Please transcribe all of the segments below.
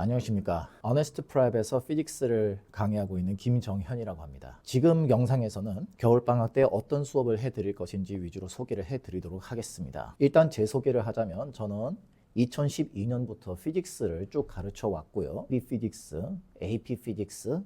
안녕하십니까. 어네스트 프랩에서 피직스를 강의하고 있는 김정현이라고 합니다. 지금 영상에서는 겨울방학 때 어떤 수업을 해드릴 것인지 위주로 소개를 해드리도록 하겠습니다. 일단 제 소개를 하자면 저는 2012년부터 피직스를 쭉 가르쳐 왔고요. B 피직스, AP 피직스,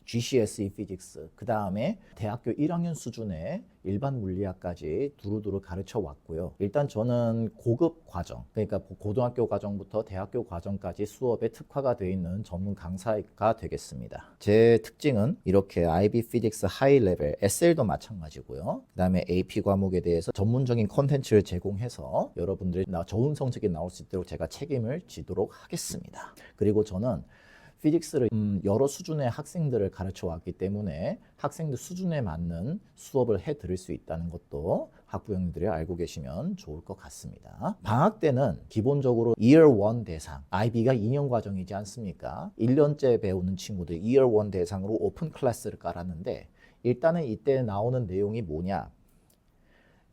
GCSE 피직스, 그 다음에 대학교 1학년 수준의 일반 물리학까지 두루두루 가르쳐 왔고요. 일단 저는 고급 과정, 그러니까 고등학교 과정부터 대학교 과정까지 수업에 특화가 되어 있는 전문 강사가 되겠습니다. 제 특징은 이렇게 IB 피직스 하이 레벨, SL도 마찬가지고요. 그 다음에 AP 과목에 대해서 전문적인 콘텐츠를 제공해서 여러분들이 좋은 성적이 나올 수 있도록 제가 책임을 지도록 하겠습니다. 그리고 저는 피직스를 여러 수준의 학생들을 가르쳐 왔기 때문에 학생들 수준에 맞는 수업을 해드릴 수 있다는 것도 학부형들이 알고 계시면 좋을 것 같습니다. 방학 때는 기본적으로 Year 1 대상, IB가 2년 과정이지 않습니까? 1년째 배우는 친구들 Year 1 대상으로 오픈 클래스를 깔았는데 일단은 이때 나오는 내용이 뭐냐?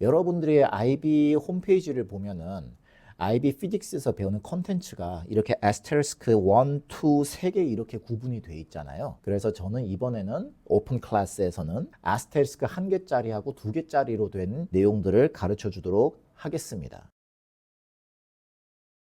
여러분들이 IB 홈페이지를 보면은 IB 피직스에서 배우는 컨텐츠가 이렇게 아스테리스크 1, 2, 3개 이렇게 구분이 돼 있잖아요. 그래서 저는 이번에는 오픈 클래스에서는 아스테리스크 1개짜리하고 2개짜리로 된 내용들을 가르쳐 주도록 하겠습니다.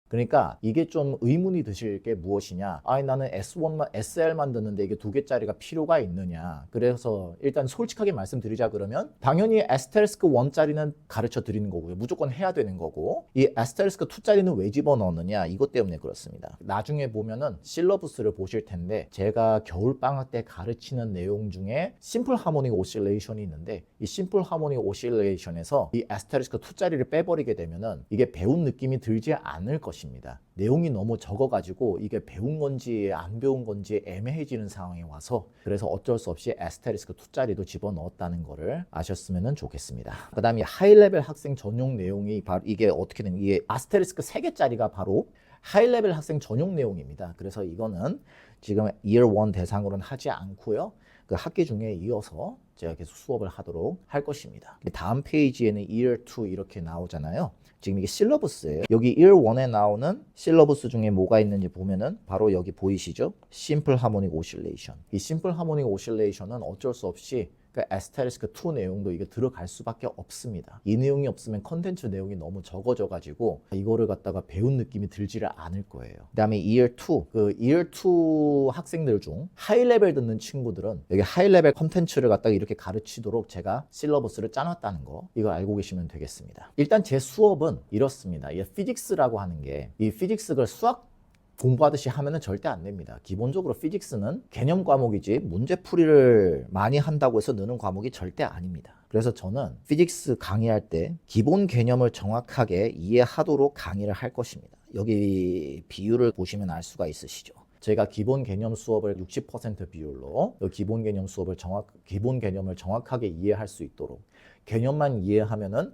그러니까 이게 좀 의문이 드실 게 무엇이냐? 나는 SL만 듣는데 이게 2개짜리가 필요가 있느냐? 그래서 일단 솔직하게 말씀드리자 그러면 당연히 아스테리스크 1짜리는 가르쳐 드리는 거고요. 무조건 해야 되는 거고 이 아스테리스크 2짜리는 왜 집어넣느냐? 이것 때문에 그렇습니다. 나중에 보면은 실러부스를 보실 텐데 제가 겨울방학 때 가르치는 내용 중에 심플 하모닉 오실레이션이 있는데 이 심플 하모닉 오실레이션에서 이 아스테리스크 2짜리를 빼버리게 되면은 이게 배운 느낌이 들지 않을 것입니다. 내용이 너무 적어가지고 이게 배운 건지 안 배운 건지 애매해지는 상황에 와서 그래서 어쩔 수 없이 아스테리스크 2짜리도 집어넣었다는 거를 아셨으면 좋겠습니다. 그 다음에 하이레벨 학생 전용 내용이 바로 이게 어떻게 되면 이게 아스테리스크 3개짜리가 바로 하이레벨 학생 전용 내용입니다. 그래서 이거는 지금 Year 1 대상으로는 하지 않고요. 그 학기 중에 이어서 제가 계속 수업을 하도록 할 것입니다. 다음 페이지에는 Year 2 이렇게 나오잖아요. 지금 이게 실러버스예요. 여기 Year 1에 나오는 실러버스 중에 뭐가 있는지 보면은 바로 여기 보이시죠? Simple Harmonic Oscillation. 이 Simple Harmonic Oscillation은 어쩔 수 없이 그 아스테리스크 2 내용도 이게 들어갈 수밖에 없습니다. 이 내용이 없으면 컨텐츠 내용이 너무 적어져 가지고 이거를 갖다가 배운 느낌이 들지를 않을 거예요. 그 다음에 Year 2, 그 Year 2 학생들 중 하이 레벨 듣는 친구들은 여기 하이 레벨 컨텐츠를 갖다가 이렇게 가르치도록 제가 실러버스를 짜놨다는 거 이거 알고 계시면 되겠습니다. 일단 제 수업은 이렇습니다. 이 피직스라고 하는 게 이 피직스를 수학 공부하듯이 하면은 절대 안 됩니다. 기본적으로 피직스는 개념 과목이지 문제풀이를 많이 한다고 해서 느는 과목이 절대 아닙니다. 그래서 저는 피직스 강의할 때 기본 개념을 정확하게 이해하도록 강의를 할 것입니다. 여기 비율을 보시면 알 수가 있으시죠. 제가 기본 개념 수업을 60% 비율로 기본 개념을 정확하게 이해할 수 있도록 개념만 이해하면은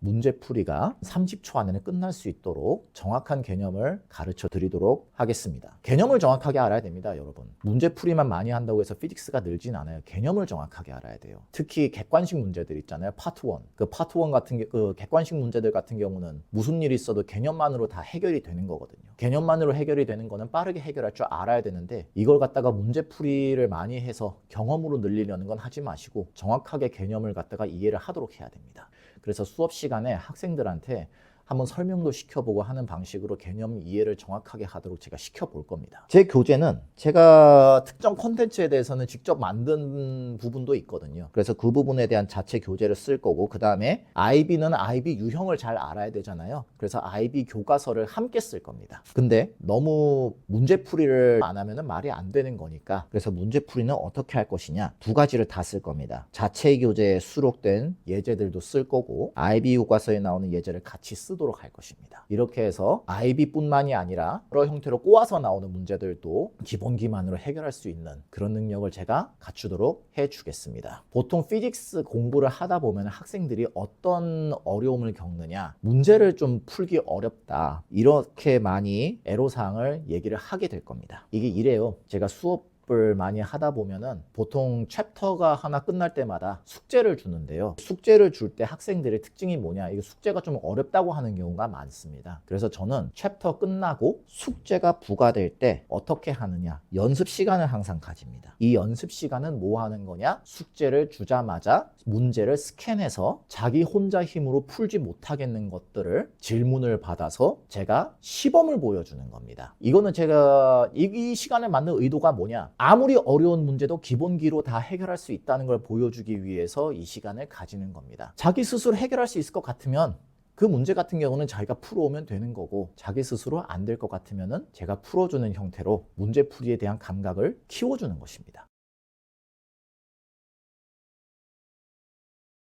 문제풀이가 30초 안에는 끝날 수 있도록 정확한 개념을 가르쳐 드리도록 하겠습니다. 개념을 정확하게 알아야 됩니다, 여러분. 문제풀이만 많이 한다고 해서 피직스가 늘진 않아요. 개념을 정확하게 알아야 돼요. 특히 객관식 문제들 있잖아요. 파트 1. 그 파트 1 같은 그 객관식 문제들 같은 경우는 무슨 일이 있어도 개념만으로 다 해결이 되는 거거든요. 개념만으로 해결이 되는 거는 빠르게 해결할 줄 알아야 되는데 이걸 갖다가 문제풀이를 많이 해서 경험으로 늘리려는 건 하지 마시고 정확하게 개념을 갖다가 이해를 하도록 해야 됩니다. 그래서 수업 시간에 학생들한테 한번 설명도 시켜보고 하는 방식으로 개념 이해를 정확하게 하도록 제가 시켜볼 겁니다. 제 교재는 제가 특정 콘텐츠에 대해서는 직접 만든 부분도 있거든요. 그래서 그 부분에 대한 자체 교재를 쓸 거고 그 다음에 IB는 IB 유형을 잘 알아야 되잖아요. 그래서 IB 교과서를 함께 쓸 겁니다. 근데 너무 문제풀이를 안 하면 말이 안 되는 거니까 그래서 문제풀이는 어떻게 할 것이냐 2가지를 다 쓸 겁니다. 자체 교재에 수록된 예제들도 쓸 거고 IB 교과서에 나오는 예제를 같이 쓰도록 할 것입니다. 이렇게 해서 IB뿐만이 아니라 여러 형태로 꼬아서 나오는 문제들도 기본 기만으로 해결할 수 있는 그런 능력을 제가 갖추도록 해주겠습니다. 보통 피직스 공부를 하다 보면 학생들이 어떤 어려움을 겪느냐 문제를 좀 풀기 어렵다 이렇게 많이 애로사항을 얘기를 하게 될 겁니다. 이게 이래요. 제가 수업 수업을 많이 하다 보면은 보통 챕터가 하나 끝날 때마다 숙제를 주는데요. 숙제를 줄 때 학생들의 특징이 뭐냐, 이게 숙제가 좀 어렵다고 하는 경우가 많습니다. 그래서 저는 챕터 끝나고 숙제가 부과될 때 어떻게 하느냐, 연습 시간을 항상 가집니다. 이 연습 시간은 뭐 하는 거냐, 숙제를 주자마자 문제를 스캔해서 자기 혼자 힘으로 풀지 못하겠는 것들을 질문을 받아서 제가 시범을 보여주는 겁니다. 이거는 제가 이 시간을 만든 의도가 뭐냐, 아무리 어려운 문제도 기본기로 다 해결할 수 있다는 걸 보여주기 위해서 이 시간을 가지는 겁니다. 자기 스스로 해결할 수 있을 것 같으면 그 문제 같은 경우는 자기가 풀어오면 되는 거고, 자기 스스로 안 될 것 같으면은 제가 풀어주는 형태로 문제풀이에 대한 감각을 키워주는 것입니다.